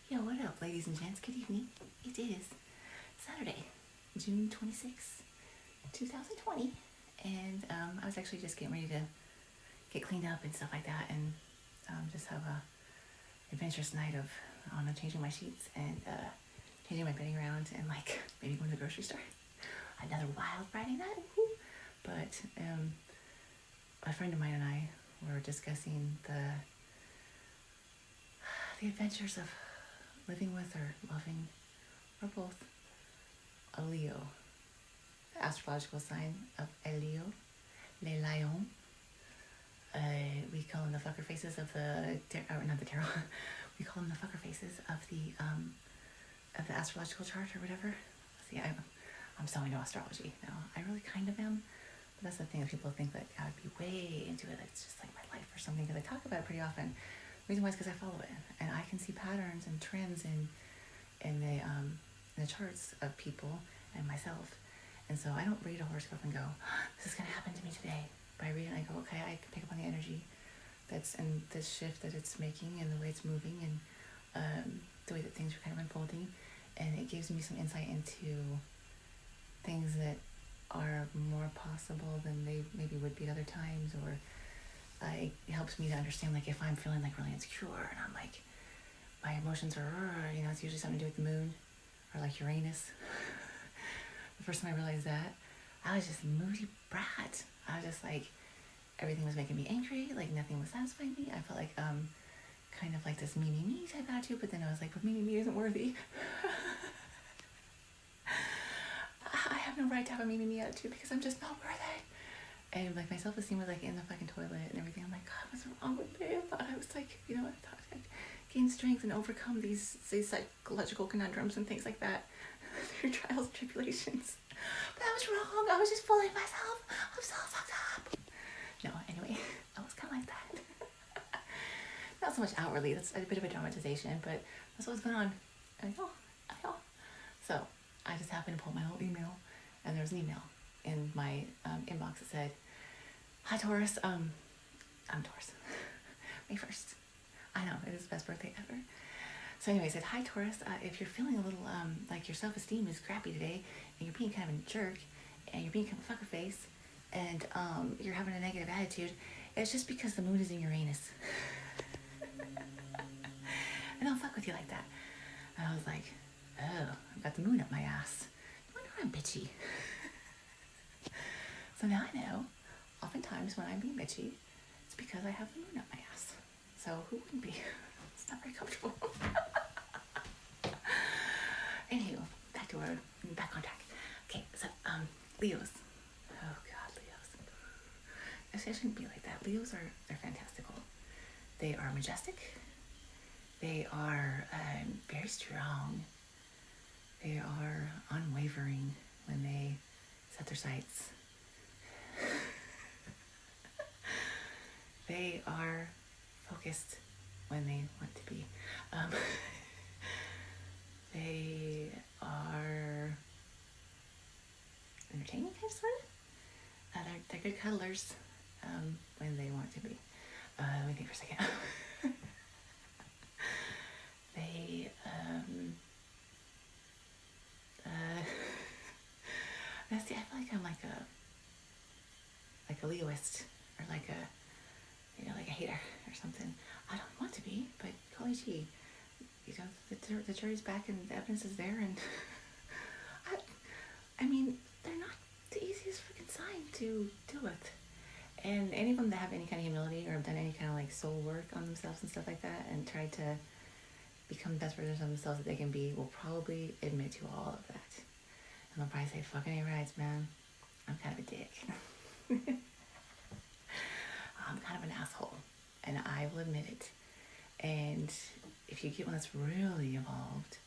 Yo, what up, ladies and gents? Good evening. It is Saturday, June 26th, 2020, and I was actually just getting ready to get cleaned up and stuff like that, and just have a adventurous night of, I don't know, changing my sheets and changing my bedding around and like maybe going to the grocery store. Another wild Friday night, woo-hoo. But a friend of mine and I were discussing the adventures of living with or loving, or both, a Leo, the astrological sign of El Leo, Le Lion. We call them the fucker faces of not the tarot. We call them the fucker faces of the astrological chart or whatever. See, I'm so into astrology now. I really kind of am, but that's the thing that people think that I would be way into it. It's just like my life or something because I talk about it pretty often. The reason why is because I follow it and I can see patterns and trends in the charts of people and myself. And so I don't read a horoscope and go, this is going to happen to me today. But I read it and I go, okay, I can pick up on the energy that's in this shift that it's making and the way it's moving and the way that things are kind of unfolding. And it gives me some insight into things that are more possible than they maybe would be at other times, or it helps me to understand, like, if I'm feeling like really insecure and I'm like, my emotions are, it's usually something to do with the moon or like Uranus. The first time I realized that, I was just a moody brat. I was just like, everything was making me angry, like nothing was satisfying me. I felt like kind of like this me type attitude, but then I was like, but me isn't worthy. I have no right to have a me attitude because I'm just not worth it. And like my self-esteem was like in the fucking toilet and everything. I'm like, God, what's wrong with me? I thought I was like, I thought I'd gain strength and overcome these psychological conundrums and things like that through trials and tribulations. But I was wrong. I was just fooling myself. I'm so fucked up. No, anyway, I was kind of like that. Not so much outwardly. That's a bit of a dramatization, but that's what was going on. I know. So I just happened to pull my old email, and there was an email in my inbox that said, "Hi Taurus, I'm Taurus, May 1st. I know, it is the best birthday ever." So anyway, I said, "Hi Taurus, if you're feeling a little like your self-esteem is crappy today, and you're being kind of a jerk, and you're being kind of a fucker face, and you're having a negative attitude, it's just because the moon is in Uranus." And I'll fuck with you like that. And I was like, oh, I've got the moon up my ass. No wonder I'm bitchy. So now I know, oftentimes when I'm being bitchy, it's because I have the moon up my ass. So who wouldn't be? It's not very comfortable. Anywho, back on track. Okay, so Leos. Oh God, Leos. Actually, I shouldn't be like that. Leos they're fantastical. They are majestic. They are very strong. They are unwavering when they set their sights. They are focused when they want to be. They are entertaining, kind of, sort of. They're good cuddlers when they want to be. Let me think for a second. They, see, I feel like I'm like a Leoist, or like a hater or something. I don't want to be, but golly gee, the jury's back and the evidence is there, and I mean, they're not the easiest freaking sign to deal with. And any of them that have any kind of humility or have done any kind of like soul work on themselves and stuff like that, and tried to become the best versions of themselves that they can be, will probably admit to all of that. And they'll probably say, fucking A-rights, man. I'm kind of a dick. I'm kind of an asshole. And I will admit it. And if you get one that's really evolved,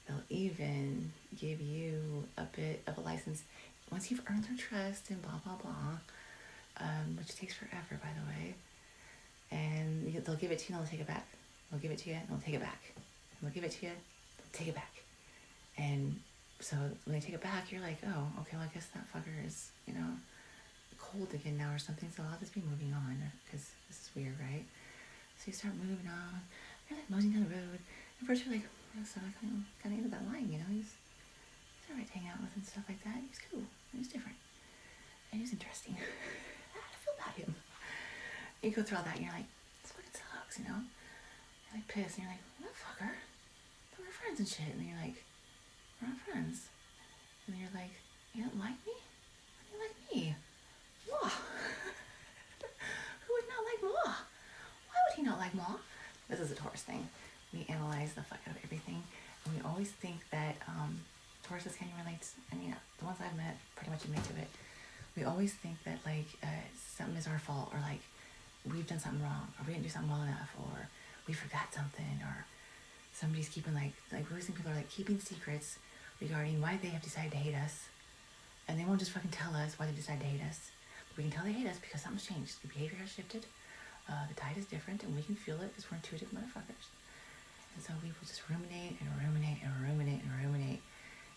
they'll even give you a bit of a license. Once you've earned their trust and blah, blah, blah, which takes forever, by the way, and they'll give it to you and they'll take it back. They'll give it to you and they'll take it back. And they'll give it to you, they'll take it back. And so when they take it back, you're like, oh, okay, well, I guess that fucker is, cold again now or something, so I'll just be moving on, because this is weird, right? So you start moving on, you're like moseying down the road, and first you're like, so I kind of into that line, you know. He's alright to hang out with and stuff like that. He's cool. He's different. And he's interesting. How do I feel about him? You go through all that and you're like, this fucking sucks, you know. You're like pissed and you're like, motherfucker, but we're friends and shit. And then you're like, we're not friends. And then you're like, you don't like me? You like me? Mwah. Who would not like mwah? Why would he not like mwah? This is a Taurus thing. We analyze the fuck out of everything, and we always think that Tauruses can relate. I mean, the ones I've met pretty much admit to it. We always think that like something is our fault, or like we've done something wrong, or we didn't do something well enough, or we forgot something, or somebody's keeping like we always think people are like keeping secrets regarding why they have decided to hate us, and they won't just fucking tell us why they decided to hate us. But we can tell they hate us because something's changed. The behavior has shifted. The tide is different, and we can feel it because we're intuitive motherfuckers. And so we will just ruminate and ruminate and ruminate and ruminate.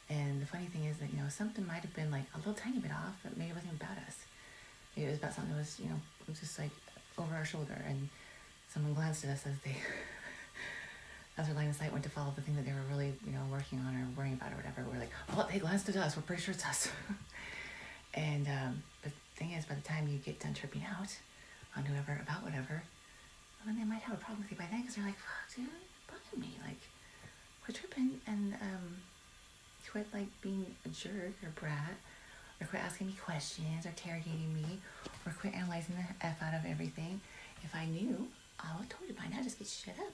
And the funny thing is that, you know, something might have been like a little tiny bit off, but maybe it wasn't even about us. Maybe it was about something that was, you know, just like over our shoulder, and someone glanced at us as they, as our line of sight went to follow the thing that they were really, you know, working on or worrying about or whatever. We're like, oh, they glanced at us. We're pretty sure it's us. And but the thing is, by the time you get done tripping out on whoever about whatever, well, then they might have a problem with you by then, because they're like, fuck, dude, bugging me. Like, quit tripping and quit like being a jerk or brat, or quit asking me questions or interrogating me, or quit analyzing the F out of everything. If I knew, I would have told you by now, just get shut up.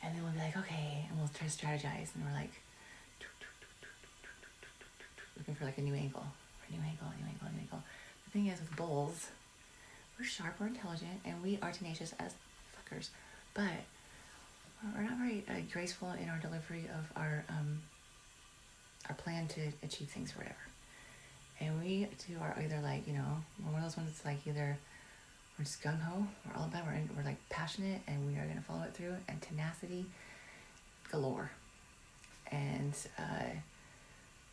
And then we'll be like, okay, and we'll try to strategize, and we're like looking for like a new angle. The thing is, with bulls, we're sharp, we're intelligent, and we are tenacious as fuckers, but we're not very graceful in our delivery of our plan to achieve things or whatever. And we do are either like, you know, we're one of those ones that's like either we're just gung-ho, we're all about it, we're like passionate, and we are going to follow it through, and tenacity galore, and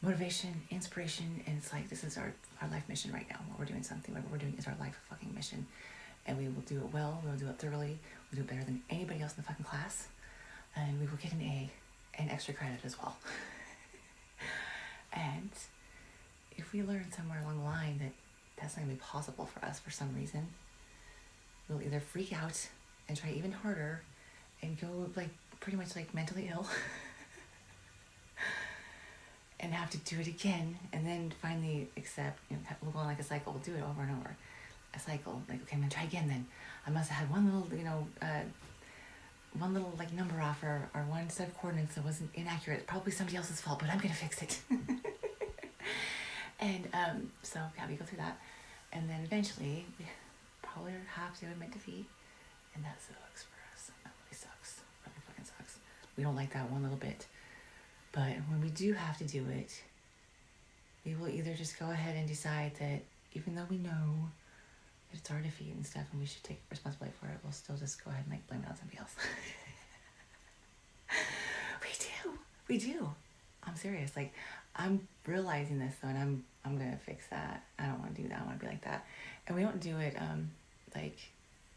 motivation, inspiration, and it's like, this is our life mission right now. What we're doing is our life fucking mission, and we will do it well, we will do it thoroughly, we'll do it better than anybody else in the fucking class, and we will get an A and extra credit as well. And if we learn somewhere along the line that that's not going to be possible for us for some reason, we'll either freak out and try even harder and go like pretty much like mentally ill and have to do it again, and then finally accept, you know, we'll go on like a cycle, we'll do it over and over. A cycle, like, okay, I'm gonna try again then. I must have had one little, you know, one little like number off, or one set of coordinates that wasn't inaccurate. Probably somebody else's fault, but I'm gonna fix it. And so yeah, we go through that, and then eventually we probably have to admit defeat, and that sucks for us. That really sucks. Really fucking sucks. We don't like that one little bit. But when we do have to do it, we will either just go ahead and decide that even though we know that it's our defeat and stuff and we should take responsibility for it, we'll still just go ahead and like blame it on somebody else. We do. I'm serious. Like, I'm realizing this though, and I'm gonna fix that. I don't want to do that. I want to be like that. And we don't do it like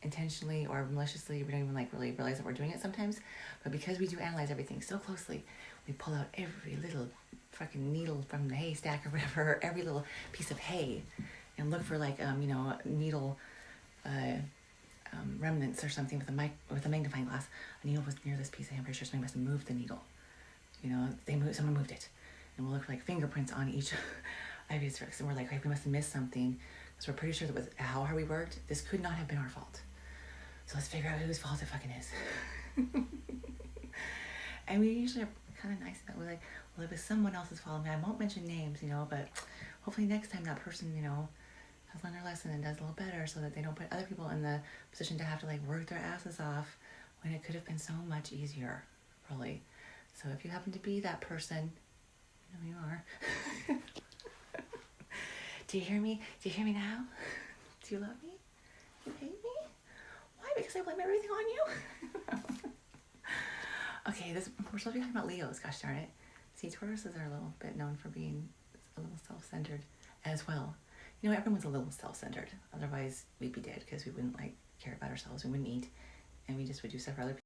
intentionally or maliciously. We don't even like really realize that we're doing it sometimes. But because we do analyze everything so closely, we pull out every little fucking needle from the haystack or whatever, or every little piece of hay, and look for like you know, needle remnants or something with a magnifying glass. A needle was near this piece of hay. I'm pretty sure somebody must have moved the needle. You know, someone moved it, and we'll look for like fingerprints on each ivy strix, and we're like, okay, we must have missed something, because we're pretty sure that with how hard we worked, this could not have been our fault. So let's figure out whose fault it fucking is. And we usually are kind of nice about it. We're like, well, it was someone else's fault. I mean, I won't mention names, you know, but hopefully next time that person, you know, has learned their lesson and does a little better, so that they don't put other people in the position to have to like work their asses off when it could have been so much easier, really. So if you happen to be that person, you know you are. Do you hear me? Do you hear me now? Do you love me? You hate me? Why? Because I blame everything on you? Okay, we're supposed to be talking about Leos, gosh darn it. See, Tauruses are a little bit known for being a little self-centered as well. You know, everyone's a little self-centered. Otherwise, we'd be dead, because we wouldn't like care about ourselves. We wouldn't eat, and we just would do stuff for other